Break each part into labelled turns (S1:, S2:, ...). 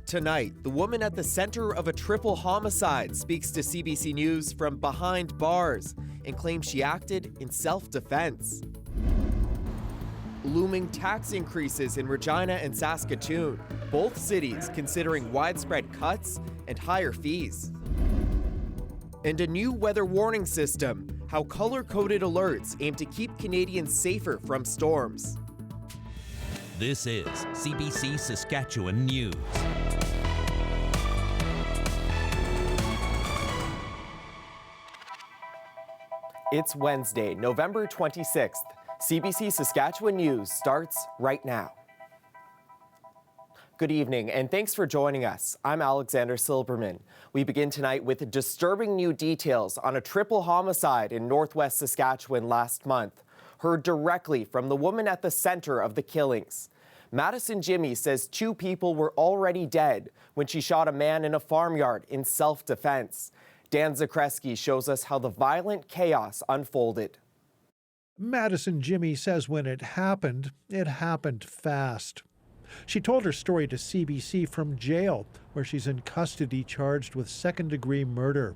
S1: Tonight, the woman at the center of a triple homicide speaks to CBC News from behind bars and claims she acted in self-defense. Looming tax increases in Regina and Saskatoon, both cities considering widespread cuts and higher fees. And a new weather warning system, how color-coded alerts aim to keep Canadians safer from storms.
S2: This is CBC Saskatchewan News.
S1: It's Wednesday, November 26th. CBC Saskatchewan News starts right now. Good evening, and thanks for joining us. I'm Alexander Silberman. We begin tonight with disturbing new details on a triple homicide in northwest Saskatchewan last month, heard directly from the woman at the center of the killings. Madison Jimmy says two people were already dead when she shot a man in a farmyard in self-defense. Dan Zakreski shows us how the violent chaos unfolded.
S3: Madison Jimmy says when it happened fast. She told her story to CBC from jail, where she's in custody charged with second-degree murder.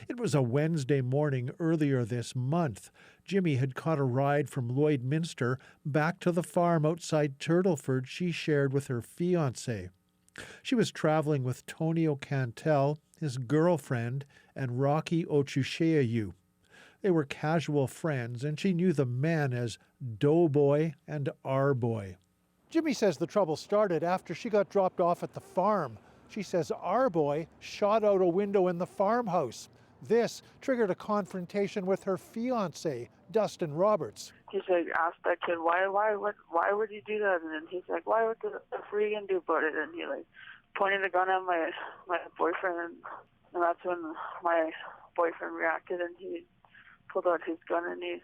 S3: It was a Wednesday morning earlier this month. Jimmy had caught a ride from Lloydminster back to the farm outside Turtleford she shared with her fiancé. She was traveling with Tony O'Cantel, his girlfriend, and Rocky Ochucheayu. They were casual friends, and she knew the men as Doughboy and R-Boy. Jimmy says the trouble started after she got dropped off at the farm. She says R-Boy shot out a window in the farmhouse. This triggered a confrontation with her fiancé, Dustin Roberts.
S4: He's like, asked that kid, why would you do that? And then he's like, why would the freak you gonna do about it? And he like pointed a gun at my boyfriend, and that's when my boyfriend reacted, and he pulled out his gun and he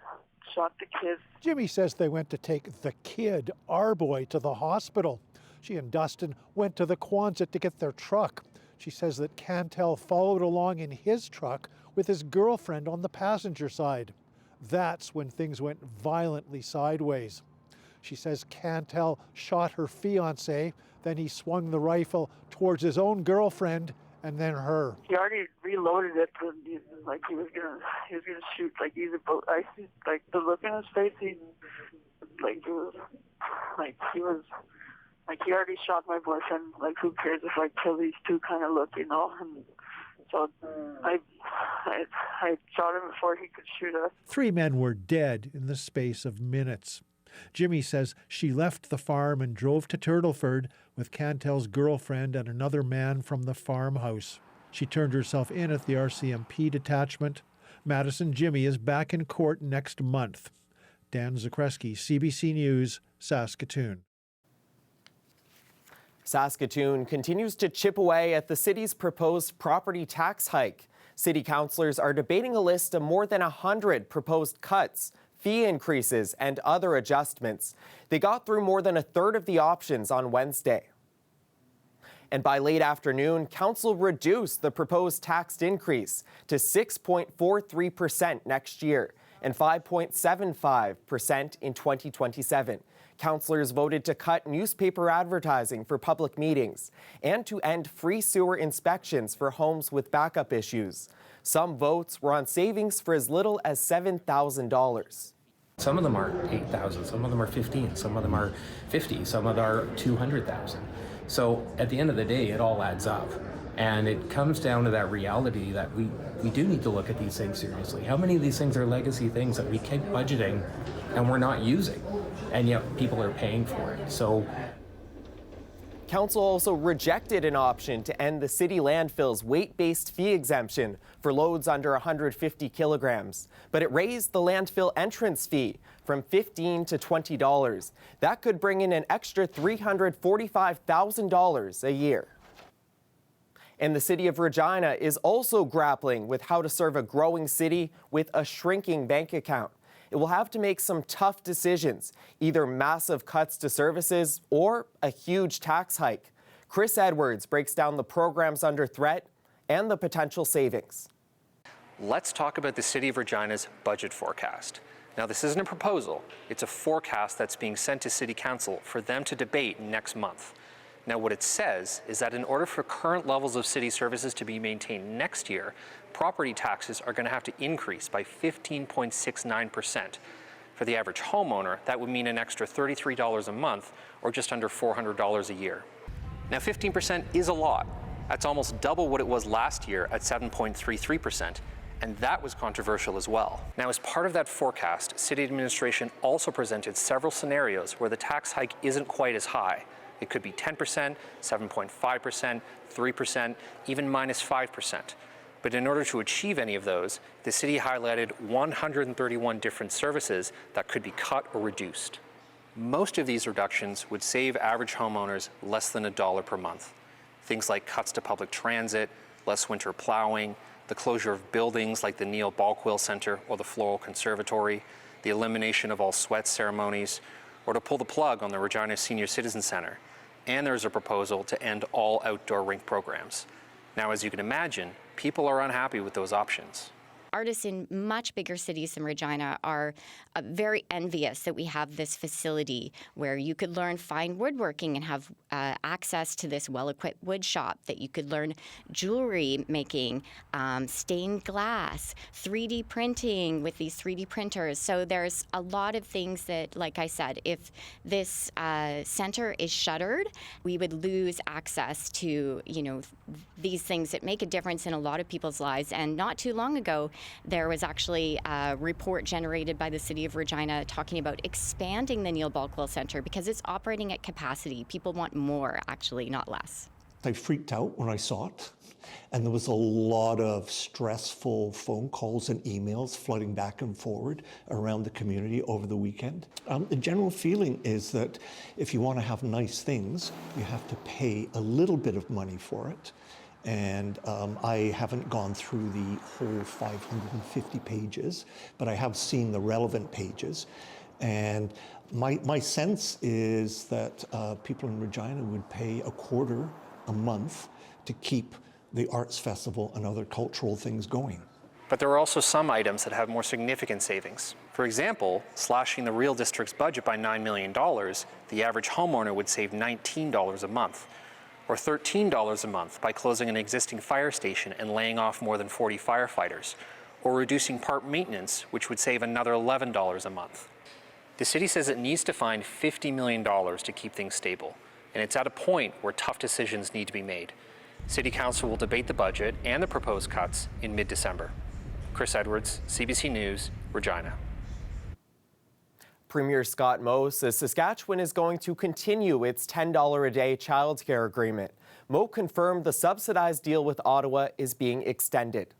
S4: shot the kid. Jimmy says they went to take the kid, R-Boy, to the hospital. She and Dustin went to the Quonset to get their truck. She says that Cantel followed along in his truck with his girlfriend on the passenger side. That's when things went violently sideways. She says Cantel shot her fiancé, then he swung the rifle towards his own girlfriend and then her. He already reloaded it, like he was gonna shoot. Like he's about, I see, like the look in his face. He already shot my boyfriend. Like who cares if I kill these two kind of look, you know? And so I shot him before he could shoot us. 3 men were dead in the space of minutes. Jimmy says she left the farm and drove to Turtleford with Cantel's girlfriend and another man from the farmhouse. She turned herself in at the RCMP detachment. Madison Jimmy is back in court next month. Dan Zakreski, CBC News, Saskatoon.
S1: Saskatoon continues to chip away at the city's proposed property tax hike. City councillors are debating a list of more than 100 proposed cuts, fee increases, and other adjustments. They got through more than a third of the options on Wednesday. And by late afternoon, council reduced the proposed tax increase to 6.43% next year and 5.75% in 2027. Councillors voted to cut newspaper advertising for public meetings and to end free sewer inspections for homes with backup issues. Some votes were on savings for as little as $7,000.
S5: Some of them are $8,000, some of them are $15,000, some of them are $50,000, some of them are $200,000. So at the end of the day, it all adds up. And it comes down to that reality that we do need to look at these things seriously. How many of these things are legacy things that we keep budgeting and we're not using, and yet people are paying for it? So
S1: Council also rejected an option to end the city landfill's weight-based fee exemption for loads under 150 kilograms, but it raised the landfill entrance fee from $15 to $20. That could bring in an extra $345,000 a year. And the city of Regina is also grappling with how to serve a growing city with a shrinking bank account. It will have to make some tough decisions, either massive cuts to services or a huge tax hike. Chris Edwards breaks down the programs under threat and the potential savings.
S6: Let's talk about the City of Regina's budget forecast. Now, this isn't a proposal, it's a forecast that's being sent to City Council for them to debate next month. Now, what it says is that in order for current levels of city services to be maintained next year, property taxes are going to have to increase by 15.69%. For the average homeowner, that would mean an extra $33 a month, or just under $400 a year. Now, 15% is a lot. That's almost double what it was last year at 7.33%, and that was controversial as well. Now, as part of that forecast, city administration also presented several scenarios where the tax hike isn't quite as high. It could be 10%, 7.5%, 3%, even minus 5%. But in order to achieve any of those, the city highlighted 131 different services that could be cut or reduced. Most of these reductions would save average homeowners less than $1 per month. Things like cuts to public transit, less winter plowing, the closure of buildings like the Neil Balkwill Center or the Floral Conservatory, the elimination of all sweat ceremonies, or to pull the plug on the Regina Senior Citizen Center. And there's a proposal to end all outdoor rink programs. Now, as you can imagine, people are unhappy with those options.
S7: Artists in much bigger cities than Regina are very envious that we have this facility where you could learn fine woodworking and have access to this well-equipped wood shop, that you could learn jewelry making, stained glass, 3D printing with these 3D printers. So there's a lot of things that, like I said, if this center is shuttered, we would lose access to, these things that make a difference in a lot of people's lives. And not too long ago, there was actually a report generated by the City of Regina talking about expanding the Neil Balkwill Center because it's operating at capacity. People want more, actually, not less.
S8: I freaked out when I saw it, and there was a lot of stressful phone calls and emails flooding back and forward around the community over the weekend. The general feeling is that if you want to have nice things, you have to pay a little bit of money for it. And I haven't gone through the whole 550 pages, but I have seen the relevant pages. And my sense is that people in Regina would pay $25 a month to keep the arts festival and other cultural things going.
S6: But there are also some items that have more significant savings. For example, slashing the Real District's budget by $9 million, the average homeowner would save $19 a month. Or $13 a month by closing an existing fire station and laying off more than 40 firefighters, or reducing park maintenance, which would save another $11 a month. The city says it needs to find $50 million to keep things stable, and it's at a point where tough decisions need to be made. City Council will debate the budget and the proposed cuts in mid-December. Chris Edwards, CBC News, Regina.
S1: Premier Scott Moe says Saskatchewan is going to continue its $10 a day childcare agreement. Moe confirmed the subsidized deal with Ottawa is being extended.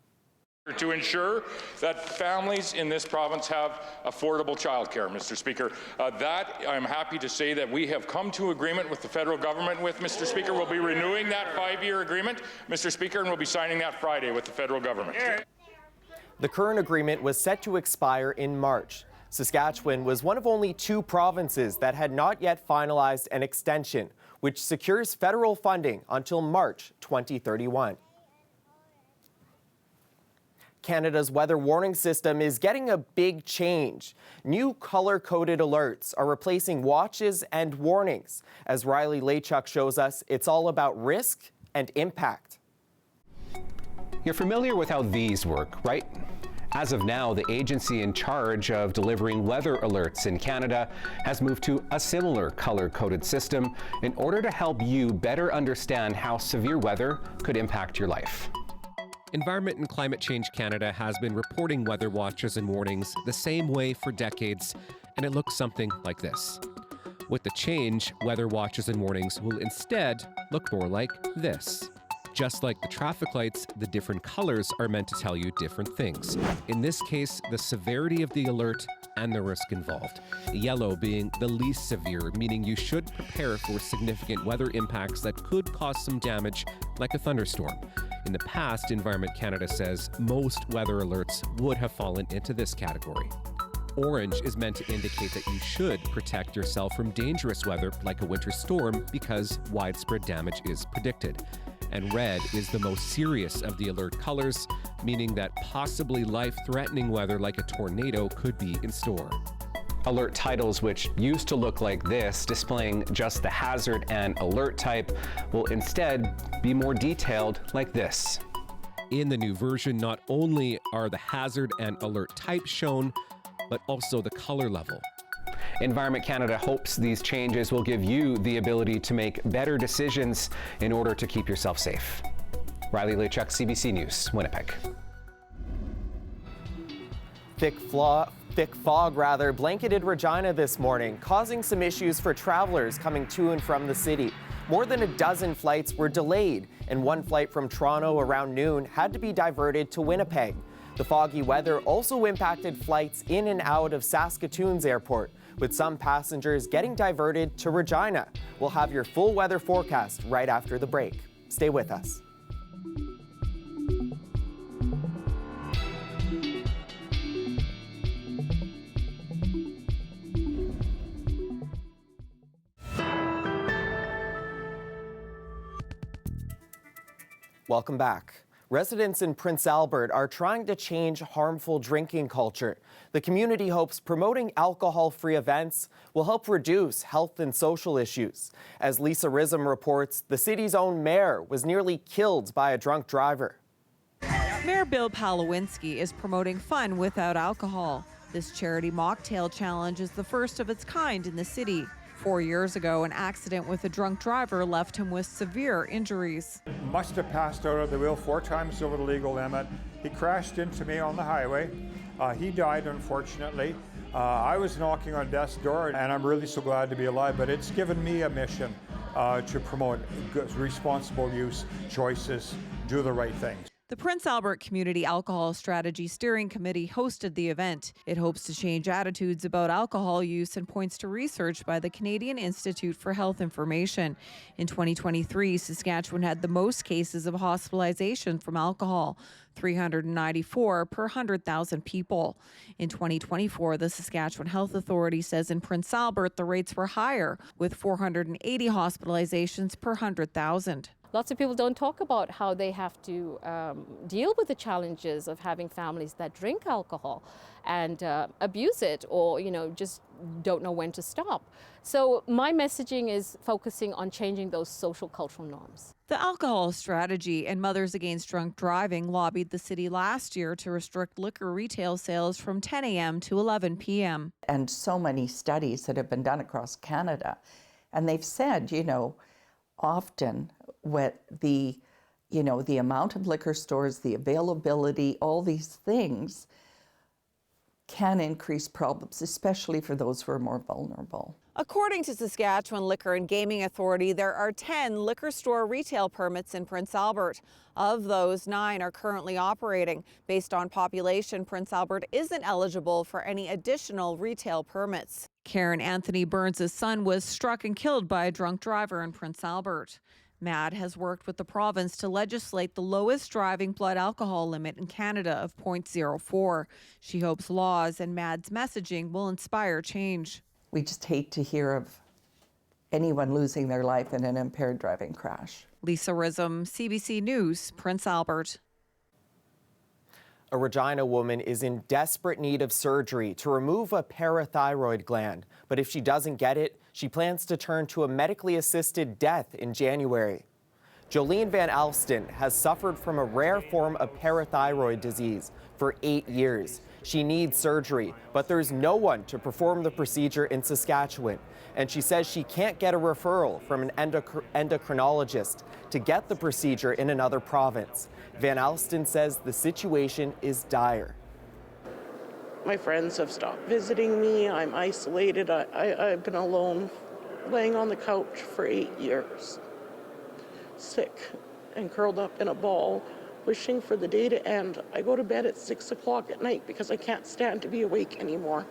S9: To ensure that families in this province have affordable childcare, Mr. Speaker. That I'm happy to say that we have come to agreement with the federal government with, Mr. Speaker. We'll be renewing that 5-year agreement, Mr. Speaker, and we'll be signing that Friday with the federal government.
S1: The current agreement was set to expire in March. Saskatchewan was one of only 2 provinces that had not yet finalized an extension, which secures federal funding until March 2031. Canada's weather warning system is getting a big change. New color-coded alerts are replacing watches and warnings. As Riley Laychuk shows us, it's all about risk and impact.
S10: You're familiar with how these work, right? As of now, the agency in charge of delivering weather alerts in Canada has moved to a similar color-coded system in order to help you better understand how severe weather could impact your life.
S11: Environment and Climate Change Canada has been reporting weather watches and warnings the same way for decades, and it looks something like this. With the change, weather watches and warnings will instead look more like this. Just like the traffic lights, the different colors are meant to tell you different things. In this case, the severity of the alert and the risk involved. Yellow being the least severe, meaning you should prepare for significant weather impacts that could cause some damage, like a thunderstorm. In the past, Environment Canada says most weather alerts would have fallen into this category. Orange is meant to indicate that you should protect yourself from dangerous weather like a winter storm because widespread damage is predicted. And red is the most serious of the alert colors, meaning that possibly life-threatening weather like a tornado could be in store.
S10: Alert titles, which used to look like this, displaying just the hazard and alert type, will instead be more detailed like this.
S11: In the new version, not only are the hazard and alert types shown, but also the color level.
S10: Environment Canada hopes these changes will give you the ability to make better decisions in order to keep yourself safe. Riley Lechuk, CBC News, Winnipeg.
S1: Thick fog blanketed Regina this morning, causing some issues for travelers coming to and from the city. More than a dozen flights were delayed, and one flight from Toronto around noon had to be diverted to Winnipeg. The foggy weather also impacted flights in and out of Saskatoon's airport, with some passengers getting diverted to Regina. We'll have your full weather forecast right after the break. Stay with us. Welcome back. Residents in Prince Albert are trying to change harmful drinking culture. The community hopes promoting alcohol-free events will help reduce health and social issues. As Lisa Rism reports, the city's own mayor was nearly killed by a drunk driver.
S12: Mayor Bill Palowinski is promoting fun without alcohol. This charity mocktail challenge is the first of its kind in the city. 4 years ago, an accident with a drunk driver left him with severe injuries.
S13: Must have passed out of the wheel 4 times over the legal limit. He crashed into me on the highway. He died, unfortunately. I was knocking on death's door, and I'm really so glad to be alive, but it's given me a mission to promote responsible use, choices, do the right things.
S12: The Prince Albert Community Alcohol Strategy Steering Committee hosted the event. It hopes to change attitudes about alcohol use and points to research by the Canadian Institute for Health Information. In 2023, Saskatchewan had the most cases of hospitalization from alcohol, 394 per 100,000 people. In 2024, the Saskatchewan Health Authority says in Prince Albert the rates were higher, with 480 hospitalizations per 100,000.
S14: Lots of people don't talk about how they have to deal with the challenges of having families that drink alcohol and abuse it, or just don't know when to stop. So my messaging is focusing on changing those social cultural norms.
S12: The Alcohol Strategy and Mothers Against Drunk Driving lobbied the city last year to restrict liquor retail sales from 10 a.m. to 11 p.m.
S15: And so many studies that have been done across Canada, and they've said, often with the amount of liquor stores, the availability, all these things can increase problems, especially for those who are more vulnerable.
S12: According to Saskatchewan Liquor and Gaming Authority, there are 10 liquor store retail permits in Prince Albert. Of those, 9 are currently operating. Based on population, Prince Albert isn't eligible for any additional retail permits. Karen Anthony Burns' son was struck and killed by a drunk driver in Prince Albert. MAD has worked with the province to legislate the lowest driving blood alcohol limit in Canada of 0.04. She hopes laws and MAD's messaging will inspire change.
S15: We just hate to hear of anyone losing their life in an impaired driving crash.
S12: Lisa Rism, CBC News, Prince Albert.
S1: A Regina woman is in desperate need of surgery to remove a parathyroid gland. But if she doesn't get it, she plans to turn to a medically assisted death in January. Jolene Van Alsten has suffered from a rare form of parathyroid disease for 8 years. She needs surgery, but there's no one to perform the procedure in Saskatchewan. And she says she can't get a referral from an endocrinologist to get the procedure in another province. Van Alsten says the situation is dire.
S16: My friends have stopped visiting me. I'm isolated. I've been alone, laying on the couch for 8 years, sick and curled up in a ball, wishing for the day to end. I go to bed at 6 o'clock at night because I can't stand to be awake anymore.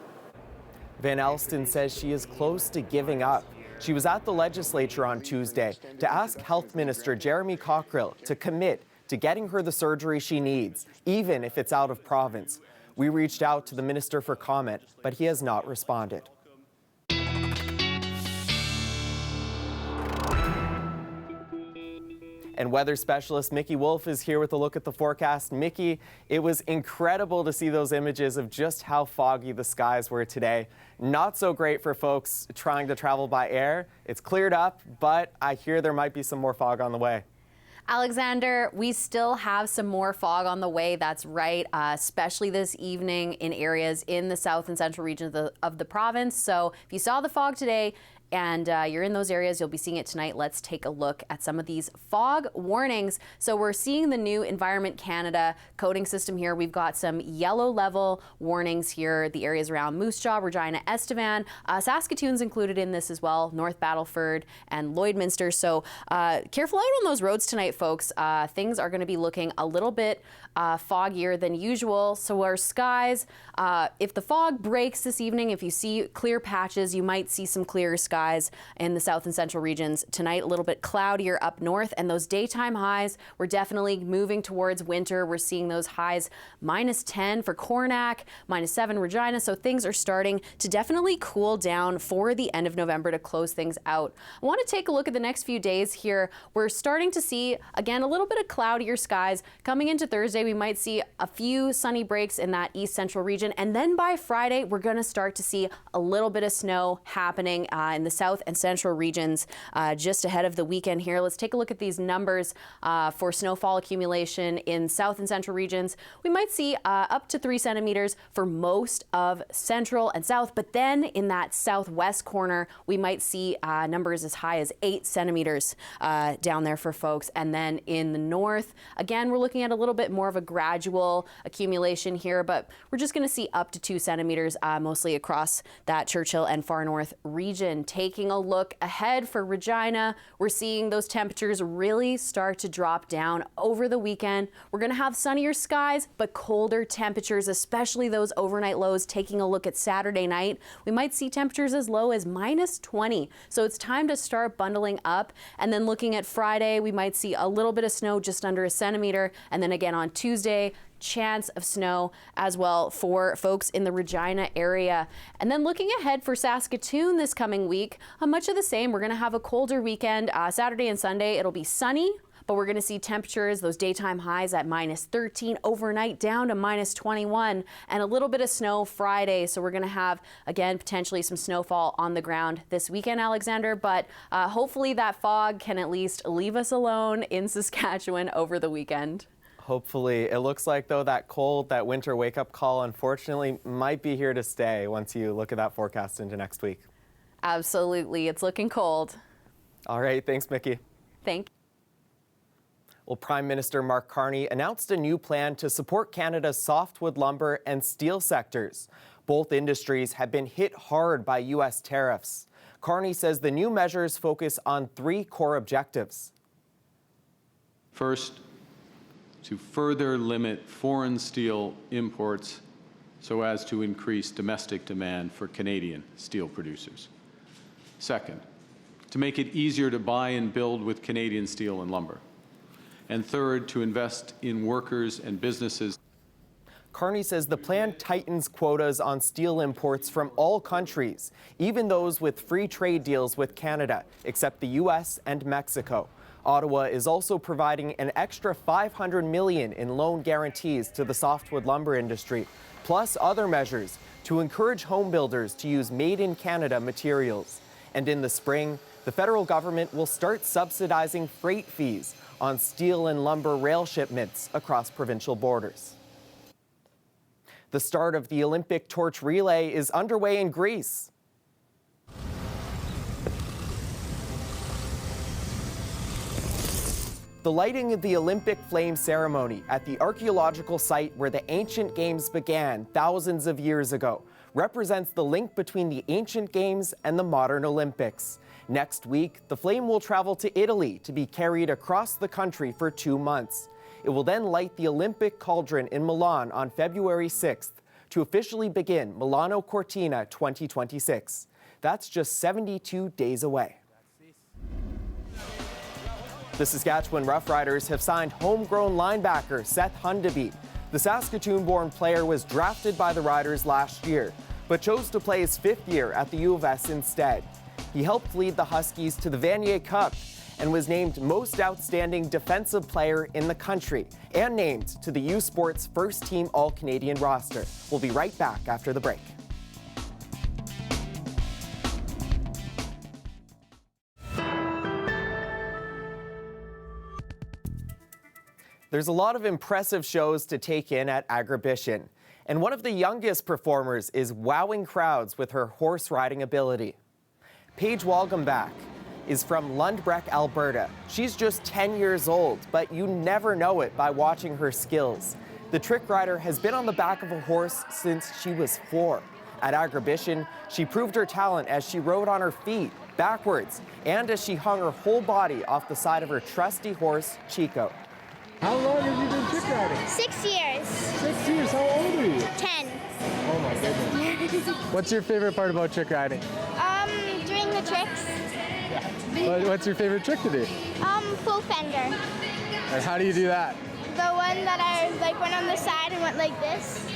S1: Van Alsten says she is close to giving up. She was at the legislature on Tuesday to ask Health Minister Jeremy Cockrell to commit to getting her the surgery she needs, even if it's out of province. We reached out to the minister for comment, but he has not responded. And weather specialist Mickey Wolf is here with a look at the forecast. Mickey, it was incredible to see those images of just how foggy the skies were today. Not so great for folks trying to travel by air. It's cleared up, but I hear there might be some more fog on the way.
S17: Alexander, we still have some more fog on the way. That's right, especially this evening in areas in the south and central region of the province. So if you saw the fog today, and you're in those areas, you'll be seeing it tonight. Let's take a look at some of these fog warnings. So we're seeing the new Environment Canada coding system here. We've got some yellow level warnings here, the areas around Moose Jaw, Regina, Estevan. Saskatoon's included in this as well, North Battleford and Lloydminster. So careful out on those roads tonight, folks. Things are going to be looking a little bit foggier than usual. So our skies, if the fog breaks this evening, if you see clear patches, you might see some clearer skies in the south and central regions. Tonight, a little bit cloudier up north, and those daytime highs, we're definitely moving towards winter. We're seeing those highs -10 for Coronach, -7 Regina, so things are starting to definitely cool down for the end of November to close things out. I want to take a look at the next few days here. We're starting to see, again, a little bit of cloudier skies. Coming into Thursday, we might see a few sunny breaks in that east central region, and then by Friday, we're going to start to see a little bit of snow happening in the south and central regions just ahead of the weekend here. Let's take a look at these numbers for snowfall accumulation in south and central regions. We might see up to 3 centimeters for most of central and south, but then in that southwest corner, we might see numbers as high as 8 centimeters down there for folks. And then in the north, again, we're looking at a little bit more of a gradual accumulation here, but we're just going to see up to 2 centimeters mostly across that Churchill and far north region. Taking a look ahead for Regina, we're seeing those temperatures really start to drop down over the weekend. We're going to have sunnier skies, but colder temperatures, especially those overnight lows. Taking a look at Saturday night, we might see temperatures as low as -20. So it's time to start bundling up. And then looking at Friday, we might see a little bit of snow, just under 1 centimeter. And then again on Tuesday, chance of snow as well for folks in the Regina area. And then looking ahead for Saskatoon this coming week, much of the same. We're going to have a colder weekend. Saturday and Sunday, it'll be sunny, but we're going to see temperatures, those daytime highs at -13, overnight down to -21, and a little bit of snow Friday. So we're going to have, again, potentially some snowfall on the ground this weekend, Alexander, but hopefully that fog can at least leave us alone in Saskatchewan over the weekend.
S1: Hopefully. It looks like, though, that cold, that winter wake-up call, unfortunately, might be here to stay once you look at that forecast into next week.
S17: Absolutely. It's looking cold.
S1: All right. Thanks, Mickey.
S17: Thank you.
S1: Well, Prime Minister Mark Carney announced a new plan to support Canada's softwood lumber and steel sectors. Both industries have been hit hard by U.S. tariffs. Carney says the new measures focus on 3 core objectives.
S18: First, to further limit foreign steel imports so as to increase domestic demand for Canadian steel producers. Second, to make it easier to buy and build with Canadian steel and lumber. And third, to invest in workers and businesses.
S1: Carney says the plan tightens quotas on steel imports from all countries, even those with free trade deals with Canada, except the U.S. and Mexico. Ottawa is also providing an extra $500 million in loan guarantees to the softwood lumber industry, plus other measures to encourage home builders to use made-in-Canada materials. And in the spring, the federal government will start subsidizing freight fees on steel and lumber rail shipments across provincial borders. The start of the Olympic torch relay is underway in Greece. The lighting of the Olympic flame ceremony at the archaeological site where the ancient games began thousands of years ago represents the link between the ancient games and the modern Olympics. Next week, the flame will travel to Italy to be carried across the country for 2 months. It will then light the Olympic cauldron in Milan on February 6th to officially begin Milano Cortina 2026. That's just 72 days away. The Saskatchewan Roughriders have signed homegrown linebacker Seth Hundeby. The Saskatoon-born player was drafted by the Riders last year, but chose to play his 5th year at the U of S instead. He helped lead the Huskies to the Vanier Cup and was named Most Outstanding Defensive Player in the country and named to the U Sports First Team All-Canadian roster. We'll be right back after the break. There's a lot of impressive shows to take in at Agribition, and one of the youngest performers is wowing crowds with her horse riding ability. Paige Walgenbach is from Lundbreck, Alberta. She's just 10 years old, but you never know it by watching her skills. The trick rider has been on the back of a horse since she was 4. At Agribition, she proved her talent as she rode on her feet, backwards, and as she hung her whole body off the side of her trusty horse, Chico.
S19: How long have you been trick riding?
S20: 6 years.
S19: 6 years? How old are you?
S20: 10.
S19: Oh my goodness. What's your favorite part about trick riding?
S20: Doing the tricks.
S19: What's your favorite trick to do?
S20: Full fender.
S19: And how do you do that?
S20: The one that I went on the side and went like this.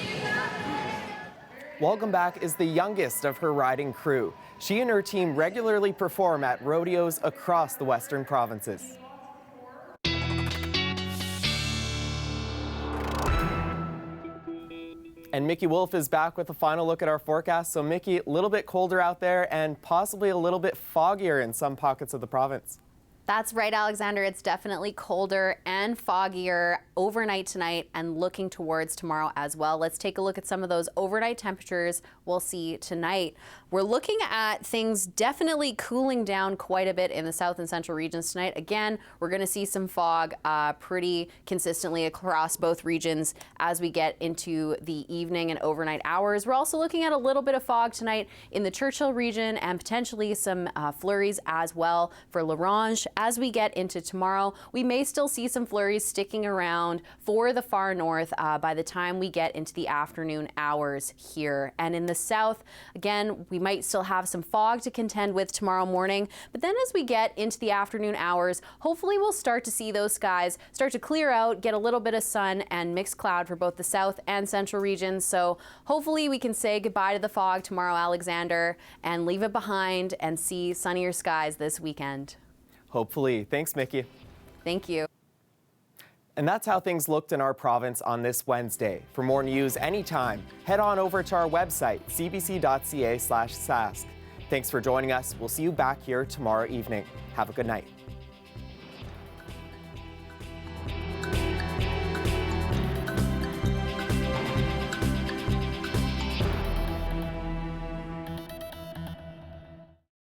S1: Walgenbach is the youngest of her riding crew. She and her team regularly perform at rodeos across the Western provinces. And Mickey Wolf is back with a final look at our forecast. So Mickey, a little bit colder out there and possibly a little bit foggier in some pockets of the province.
S17: That's right, Alexander. It's definitely colder and foggier overnight tonight and looking towards tomorrow as well. Let's take a look at some of those overnight temperatures we'll see tonight. We're looking at things definitely cooling down quite a bit in the south and central regions tonight. Again, we're going to see some fog pretty consistently across both regions as we get into the evening and overnight hours. We're also looking at a little bit of fog tonight in the Churchill region and potentially some flurries as well for La Ronge. As we get into tomorrow, we may still see some flurries sticking around for the far north by the time we get into the afternoon hours here. And in the south, again, we might still have some fog to contend with tomorrow morning. But then as we get into the afternoon hours, hopefully we'll start to see those skies start to clear out, get a little bit of sun and mixed cloud for both the south and central regions. So hopefully we can say goodbye to the fog tomorrow, Alexander, and leave it behind and see sunnier skies this weekend.
S1: Hopefully. Thanks, Mickey.
S17: Thank you.
S1: And that's how things looked in our province on this Wednesday. For more news anytime, head on over to our website, cbc.ca/sask. Thanks for joining us. We'll see you back here tomorrow evening. Have a good night.